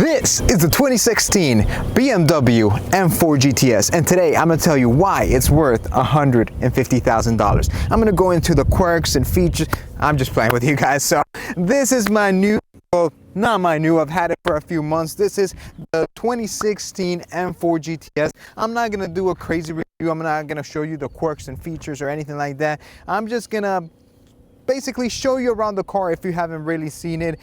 This is the 2016 BMW M4 GTS, and today I'm going to tell you why it's worth $150,000. I'm going to go into the quirks and features. I'm just playing with you guys. So this is my new, well, not my new, I've had it for a few months. This is the 2016 M4 GTS. I'm not going to do a crazy review. I'm not going to show you the quirks and features or anything like that. I'm just going to basically show you around the car if you haven't really seen it,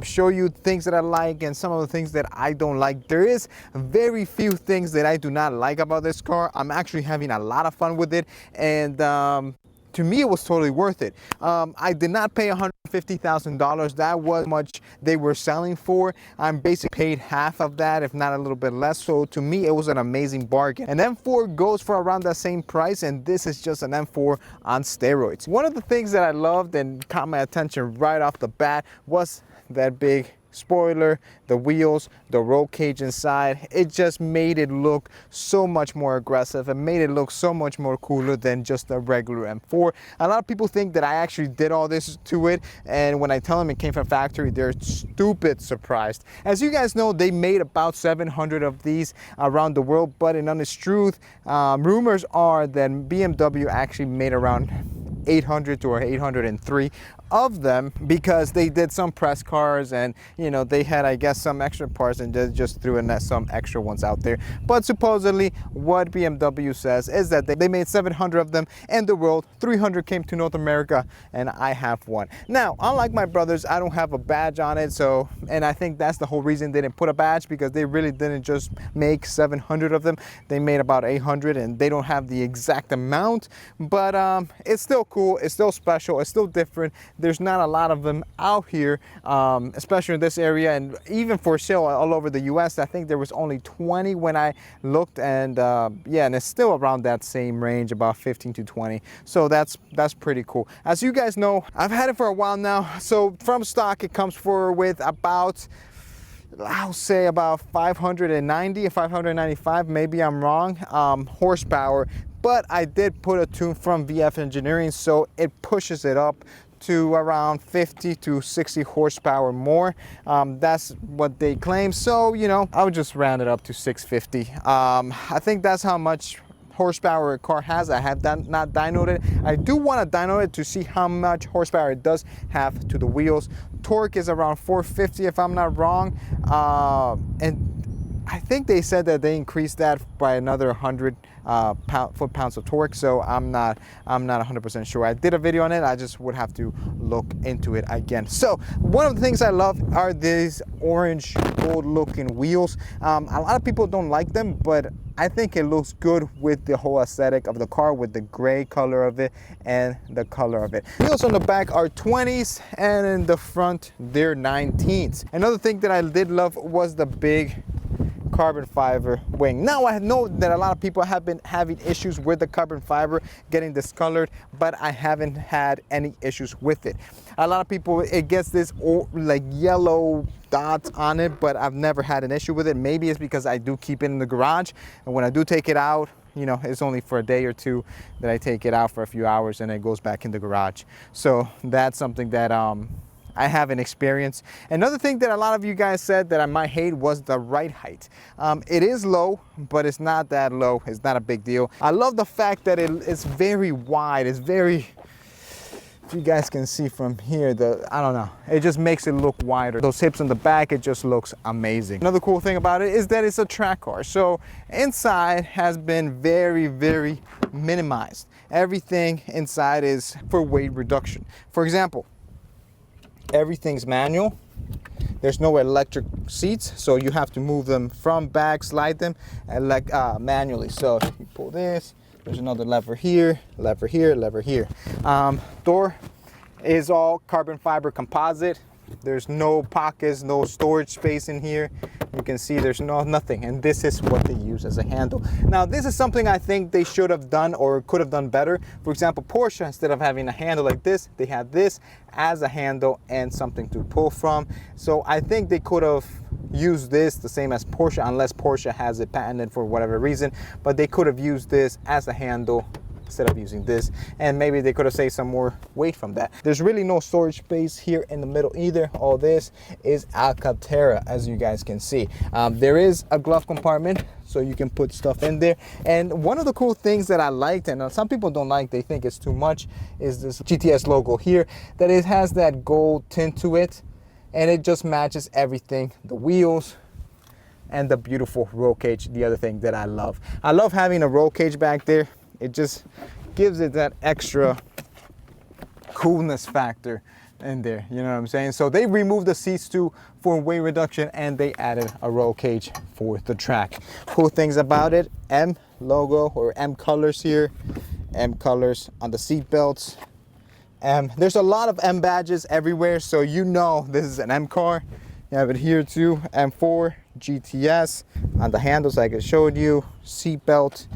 show you things that I like and some of the things that I don't like. There is very few things that I do not like about this car. I'm actually having a lot of fun with it, and to me it was totally worth it. I did not pay $150,000. That was how much they were selling for. I'm basically paid half of that, if not a little bit less. So to me it was an amazing bargain. An M4 goes for around that same price, and this is just an M4 on steroids. One of the things that I loved and caught my attention right off the bat was that big spoiler, the wheels, the roll cage inside. It just made it look so much more aggressive. It made it look so much more cooler than just a regular M4. A lot of people think that I actually did all this to it, and when I tell them it came from factory, they're stupid surprised. As you guys know, they made about 700 of these around the world, but in honest truth, rumors are that BMW actually made around 800 or 803 of them, because they did some press cars and, you know, they had, I guess, some extra parts and they just threw in some extra ones out there. But supposedly what BMW says is that they made 700 of them in the world. 300 came to North America, and I have one. Now, unlike my brothers, I don't have a badge on it, so, and I think that's the whole reason they didn't put a badge, because they really didn't just make 700 of them. They made about 800, and they don't have the exact amount, but it's still cool, it's still special, it's still different. There's not a lot of them out here, especially in this area, and even for sale all over the US. I think there was only 20 when I looked, and yeah, and it's still around that same range, about 15 to 20. So that's pretty cool. As you guys know, I've had it for a while now. So from stock, it comes with about, I'll say about 590 or 595, maybe I'm wrong, horsepower. But I did put a tune from VF Engineering, so it pushes it up to around 50 to 60 horsepower more. That's what they claim. So, you know, I would just round it up to 650. I think that's how much horsepower a car has. I have not dynoed it. I do want to dyno it to see how much horsepower it does have to the wheels. Torque is around 450 if I'm not wrong. And I think they said that they increased that by another 100 foot-pounds of torque, so I'm not 100% sure. I did a video on it. I just would have to look into it again. So one of the things I love are these orange gold looking wheels. A lot of people don't like them, but I think it looks good with the whole aesthetic of the car, with the gray color of it and the color of it. Wheels on the back are 20s, and in the front they're 19s. Another thing that I did love was the big carbon fiber wing. Now, I know that a lot of people have been having issues with the carbon fiber getting discolored, but I haven't had any issues with it. A lot of people, it gets this like yellow dots on it, but I've never had an issue with it. Maybe it's because I do keep it in the garage, and when I do take it out, you know, it's only for a day or two that I take it out for a few hours and it goes back in the garage. So that's something that I haven't experienced. Another thing that a lot of you guys said that I might hate was the ride height. It is low, but it's not that low. It's not a big deal. I love the fact that it's very wide. It's very, if you guys can see from here, I don't know, it just makes it look wider. Those hips on the back, it just looks amazing. Another cool thing about it is that it's a track car. So inside has been very, very minimized. Everything inside is for weight reduction. For example, everything's manual. There's no electric seats, so you have to move them from back, slide them manually. So you pull this, there's another lever here, lever here, lever here. Door is all carbon fiber composite. There's no pockets, no storage space in here. You can see there's nothing, and this is what they use as a handle. Now, this is something I think they should have done or could have done better. For example, Porsche, instead of having a handle like this, they had this as a handle and something to pull from. So I think they could have used this the same as Porsche, unless Porsche has it patented for whatever reason, but they could have used this as a handle instead of using this, and maybe they could have saved some more weight from that. There's really no storage space here in the middle either. All this is Alcantara, as you guys can see. There is a glove compartment, so you can put stuff in there. And one of the cool things that I liked, and some people don't like, they think it's too much, is this GTS logo here, that it has that gold tint to it, and it just matches everything, the wheels and the beautiful roll cage. The other thing that I love having a roll cage back there. It just gives it that extra coolness factor in there, you know what I'm saying? So they removed the seats too for weight reduction, and they added a roll cage for the track. Cool things about it: M logo or M colors here, M colors on the seat belts. There's a lot of M badges everywhere, so you know this is an M car. You have it here too, M4 GTS on the handles like I showed you, seat belt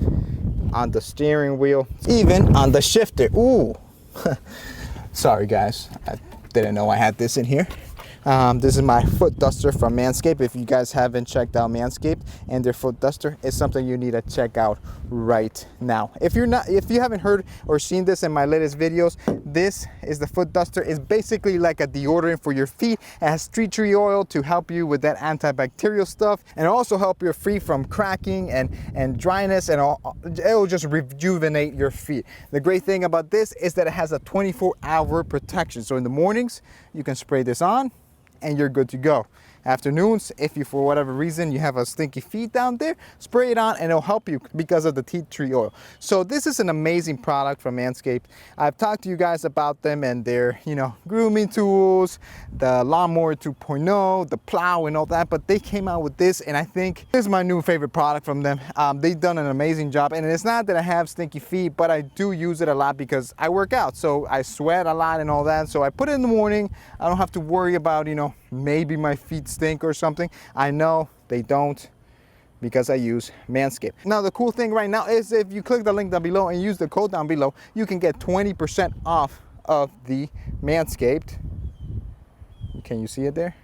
on the steering wheel, even on the shifter. Ooh, sorry guys, I didn't know I had this in here. This is my foot duster from Manscaped. If you guys haven't checked out Manscaped and their foot duster, it's something you need to check out right now. If you haven't heard or seen this in my latest videos, this is the foot duster. It's basically like a deodorant for your feet. It has tree oil to help you with that antibacterial stuff, and also help you free from cracking and dryness, and it will just rejuvenate your feet. The great thing about this is that it has a 24-hour protection. So in the mornings, you can spray this on and you're good to go. Afternoons, if you for whatever reason you have a stinky feet down there, spray it on and it'll help you because of the tea tree oil. So this is an amazing product from Manscaped. I've talked to you guys about them and their, you know, grooming tools, the lawnmower 2.0, the plow and all that, but they came out with this, and I think this is my new favorite product from them. They've done an amazing job, and it's not that I have stinky feet, but I do use it a lot because I work out, so I sweat a lot and all that. So I put it in the morning. I don't have to worry about, you know, maybe my feet stink or something. I know they don't, because I use Manscaped. Now the cool thing right now is if you click the link down below and use the code down below, you can get 20% off of the Manscaped. Can you see it there?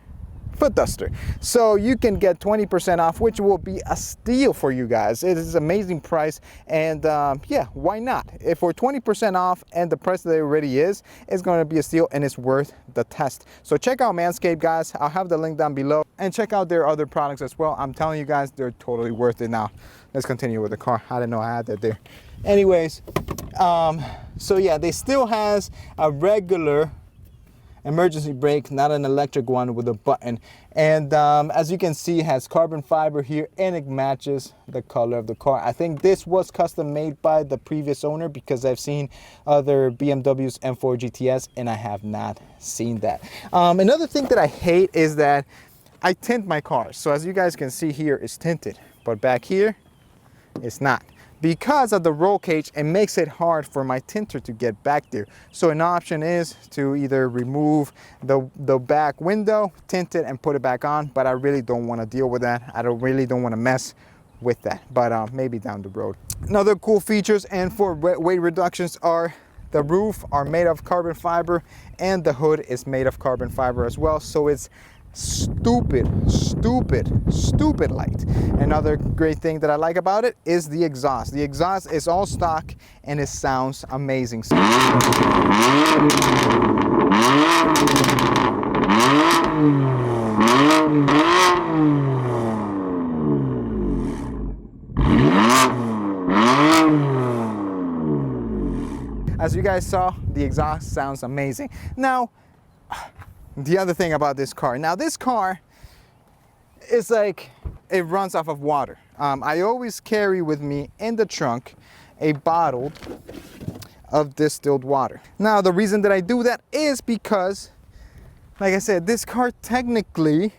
Foot duster. So you can get 20% off, which will be a steal for you guys. It is an amazing price, and yeah, why not? If for 20% off and the price that it already is, it's going to be a steal, and it's worth the test. So check out Manscaped, guys. I'll have the link down below, and check out their other products as well. I'm telling you guys, they're totally worth it. Now let's continue with the car. I didn't know I had that there. Anyways, so yeah, they still has a regular emergency brake, not an electric one with a button, and as you can see, it has carbon fiber here, and it matches the color of the car. I think this was custom made by the previous owner, because I've seen other BMWs M4 GTS and I have not seen that. Another thing that I hate is that I tint my cars. So as you guys can see here, it's tinted, but back here it's not. Because of the roll cage, it makes it hard for my tinter to get back there. So an option is to either remove the back window, tint it, and put it back on, but I really don't want to deal with that. I really don't want to mess with that, but maybe down the road. Another cool features and for weight reductions are the roof are made of carbon fiber, and the hood is made of carbon fiber as well. So it's stupid light. Another great thing that I like about it is the exhaust. The exhaust is all stock and it sounds amazing. As you guys saw, the exhaust sounds amazing. Now, the other thing about this car, now this car is like, it runs off of water. I always carry with me in the trunk a bottle of distilled water. Now the reason that I do that is because, like I said, this car technically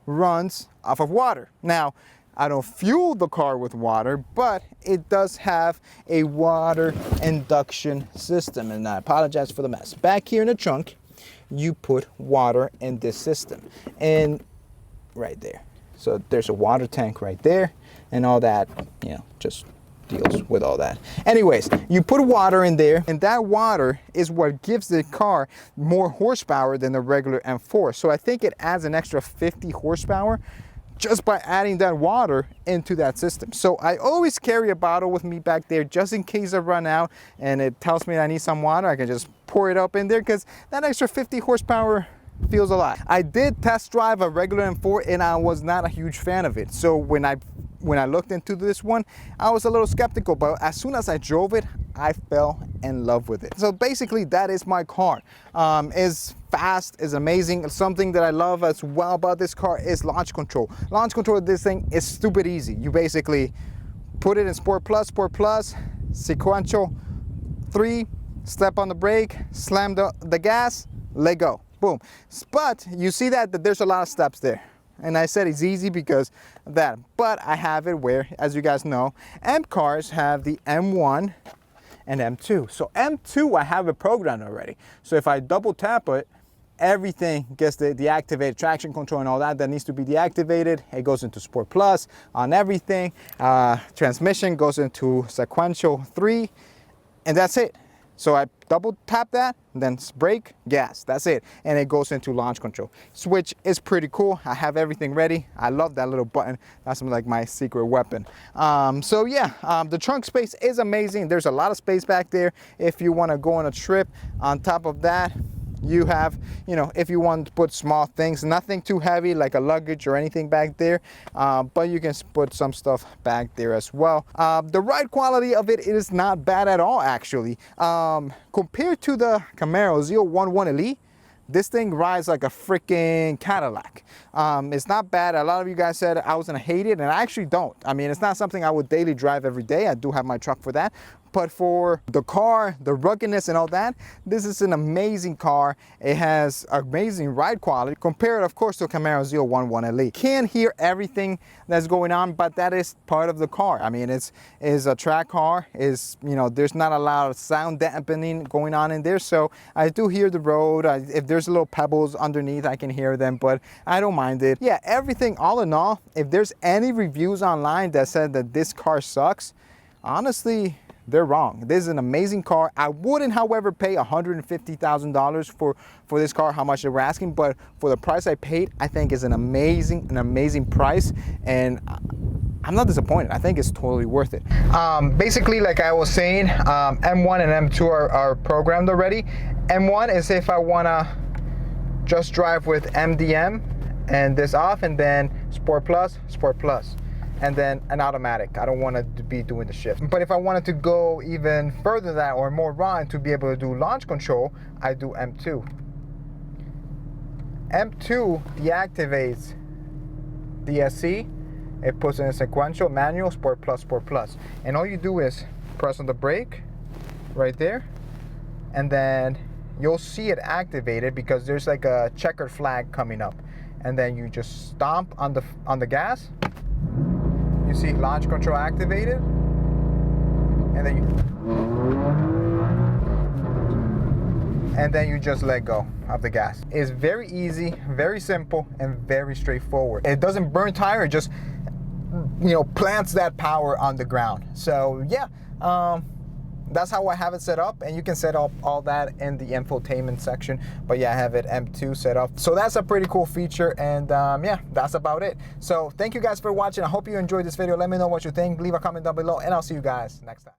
runs off of water. Now, I don't fuel the car with water, but it does have a water induction system, and I apologize for the mess. Back here in the trunk, you put water in this system, and right there. So there's a water tank right there, and all that, you know, just deals with all that. Anyways, you put water in there, and that water is what gives the car more horsepower than the regular M4. So I think it adds an extra 50 horsepower just by adding that water into that system. So I always carry a bottle with me back there just in case I run out and it tells me I need some water. I can just pour it up in there because that extra 50 horsepower feels a lot. I did test drive a regular M4 and I was not a huge fan of it. So when I looked into this one, I was a little skeptical, but as soon as I drove it, I fell in love with it. So basically that is my car. Is fast, is amazing. Something that I love as well about this car is launch control. Launch control of this thing is stupid easy. You basically put it in Sport Plus, sequential 3, step on the brake, slam the gas, let go, boom. But you see that there's a lot of steps there. And I said it's easy because of that, but I have it where, as you guys know, M cars have the M1 and M2. So M2, I have it programmed already. So if I double tap it, everything gets the deactivated traction control and all that needs to be deactivated. It goes into Sport Plus on everything. Transmission goes into sequential 3, and that's it. So I double tap that, and then brake, gas, that's it. And it goes into launch control. Switch is pretty cool. I have everything ready. I love that little button. That's like my secret weapon. So yeah, the trunk space is amazing. There's a lot of space back there if you wanna go on a trip. On top of that, you have, you know, if you want to put small things, nothing too heavy like a luggage or anything back there, but you can put some stuff back there as well. The ride quality of it is not bad at all, actually. Compared to the Camaro Z11 Elite, this thing rides like a freaking Cadillac. It's not bad. A lot of you guys said I was gonna hate it, and I actually don't. I mean, it's not something I would daily drive every day. I do have my truck for that. But for the car, the ruggedness and all that, this is an amazing car. It has amazing ride quality compared, of course, to Camaro Z11 Elite. Can't hear everything that's going on, but that is part of the car. I mean, it's a track car. You know, there's not a lot of sound dampening going on in there, so I do hear the road. If there's little pebbles underneath, I can hear them, but I don't mind it. Yeah, everything, all in all, if there's any reviews online that said that this car sucks, honestly, they're wrong. This is an amazing car. I wouldn't, however, pay $150,000 for this car, how much they were asking, but for the price I paid, I think is an amazing price, and I'm not disappointed. I think it's totally worth it. Basically, like I was saying, M1 and M2 are programmed already. M1 is if I wanna just drive with MDM and this off, and then Sport Plus, and then an automatic. I don't want to be doing the shift. But if I wanted to go even further than that or more raw and to be able to do launch control, I do M2. M2 deactivates DSC. It puts in a sequential, manual, Sport Plus. And all you do is press on the brake right there, and then you'll see it activated because there's like a checkered flag coming up. And then you just stomp on the gas. You see launch control activated, and then you just let go of the gas. It's very easy, very simple, and very straightforward. It doesn't burn tire, it just, you know, plants that power on the ground. So yeah, that's how I have it set up, and you can set up all that in the infotainment section. But yeah, I have it M2 set up. So that's a pretty cool feature, and yeah, that's about it. So thank you guys for watching. I hope you enjoyed this video. Let me know what you think. Leave a comment down below, and I'll see you guys next time.